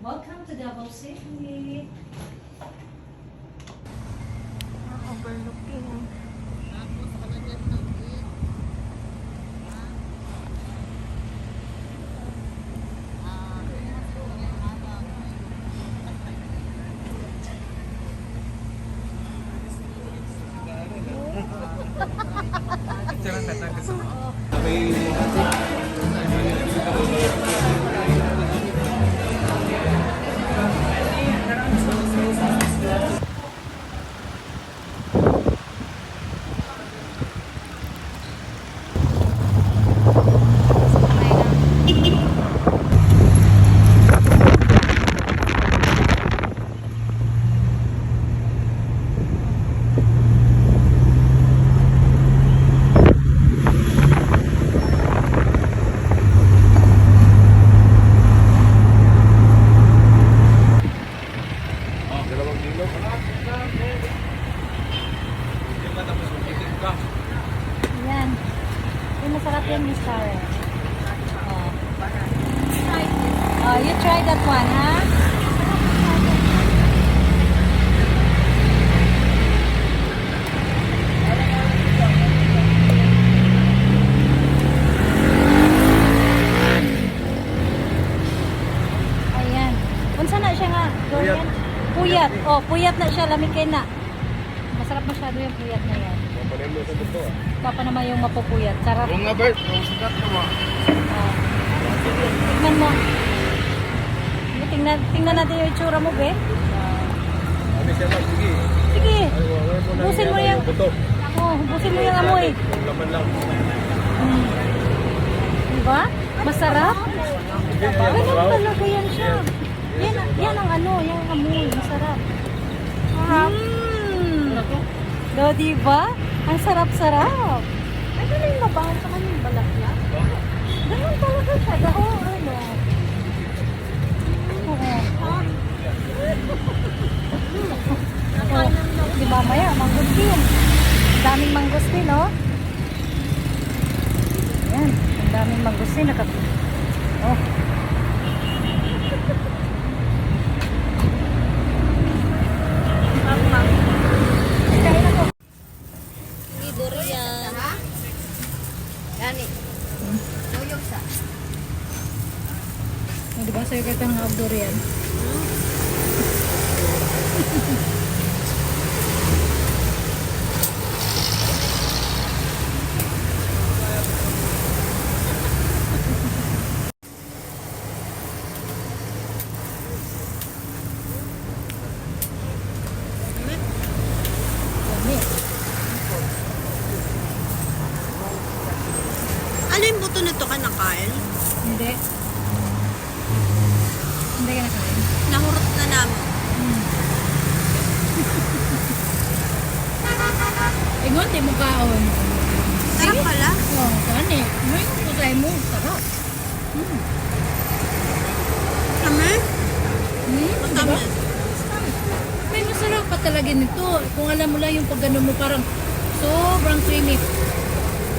Welcome to Davao City. Overlooking. Yan. Yung masarap yung Mr. Oh, you try that one, ha? Ayan. Unsa na siya nga? Durian? Puyat. Oh, puyat na siya. Lamigay na. Masarap masyado yung puyat na yan. Ikaw pa naman yung mapupuyat. Sarap. Kung nga Bert, kung sikat mo. Tingnan mo. Tingnan natin yung itsura mo, be. Ano siya lang, sige. Sige. Hubusin mo yung... Oh, hubusin mo yung amoy. Laman lang. Diba? Masarap. Ganun talaga yan siya. Yan ang ano, yung amoy. Masarap. Do, diba? Ang sarap-sarap. Ay, ano yung mabangan sa kanyang balat niya? Ganun talaga siya. Daho, ano. Di mamaya, mangustin. Daming mangustin, no? Ayan, ang daming mangustin. Oh. Kain ako. Durian. Gani. Tuyog sa. Di ba sa'yo ka ng durian? Ano yung buto nito ka nakain? Hindi. Hindi ka nakain. Nahurot na namin. Ingon, di mo kaon. Sarap pala. Oo, kani. May kusay mo. Sarap. Kami? Diba? May masarap pa talaga nito. Kung alam mo lang yung pag gano'n mo, parang sobrang creamy.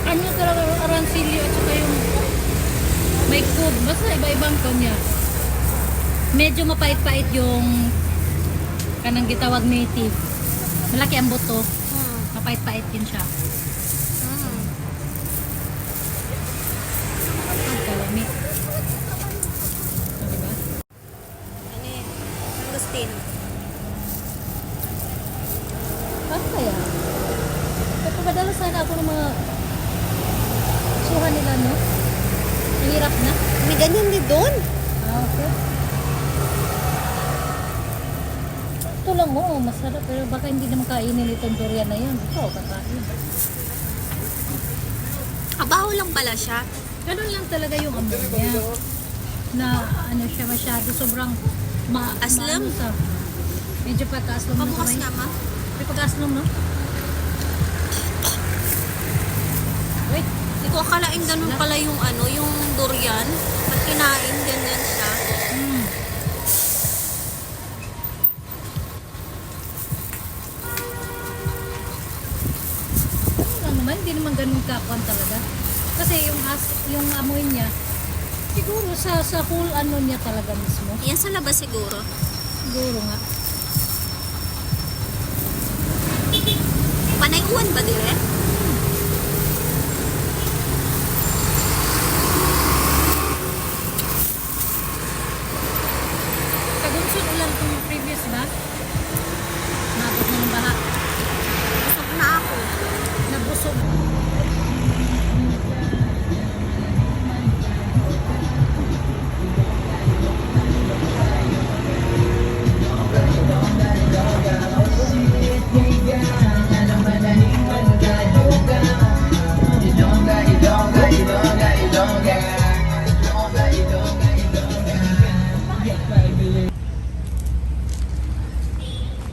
Ano talaga, aransilio at saka yung may cube. Basta iba-ibang kanya. Medyo mapait-pait yung kanang gitawag native. Malaki ang buto. Mapait-pait din siya. Ang kalami. Diba? nila, no? Hirap na. May ganyan din doon. Ah, okay. Ito lang, oo, masarap. Pero baka hindi naman kainin itong durian na yan. Ito, kakain. Kabaho lang pala siya. Ganun lang talaga yung amoy niya. Na ano siya masyado, sobrang Aslam? maano sa, medyo pagka-aslam na Pabukas kamay. nga, ma. May pagka-aslam, no? Wait, Hindi ko akalain ganun pala yung ano, yung durian. Pag kinain, ganyan siya. hmm. Ano naman, hindi naman ganun kakuan talaga. Kasi yung amoy niya, siguro sa whole ano niya talaga mismo. Yan sa labas siguro. Siguro nga. Panay uwan ba dire? Kagunsod ulan itong previous ba? Nabot na ng baha. Busog na ako. Nabusog.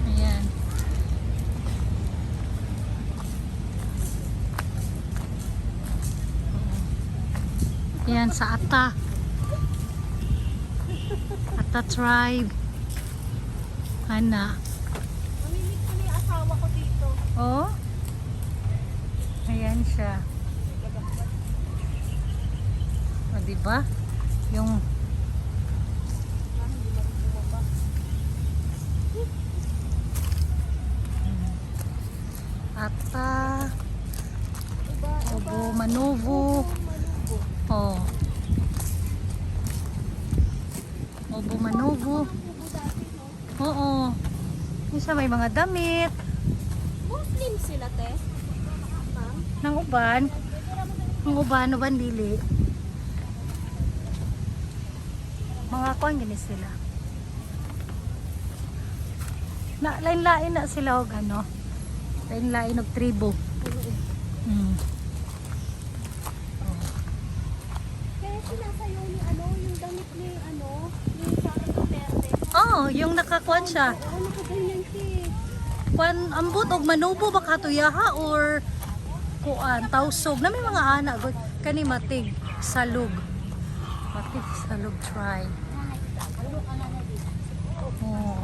Ayan. Ayan sa Ata. Ata tribe. Ana. Mamimit ko na yung asawa ko dito. Oh. Ayan siya. O, diba? Yung Ata. Obo Manuvo. Oh. Obo Manuvo. Oo. Yung sa may mga damit. Muslim sila, te. Nang uban. Ang uban lili. Mga kuan gini sila. Na lain-lain na sila og ano. Lain-lain og tribo. Mm. Kaya sinasayaw ni ano, yung damit ni ano, yung Sara Duterte. Oh, yung nakakuan siya. Oo, nakaganyan siya eh. Kuan ambot og manubo ba katuyaha or kuan tausog na may mga anak gud kani matig salug. Matig salug try. Oh.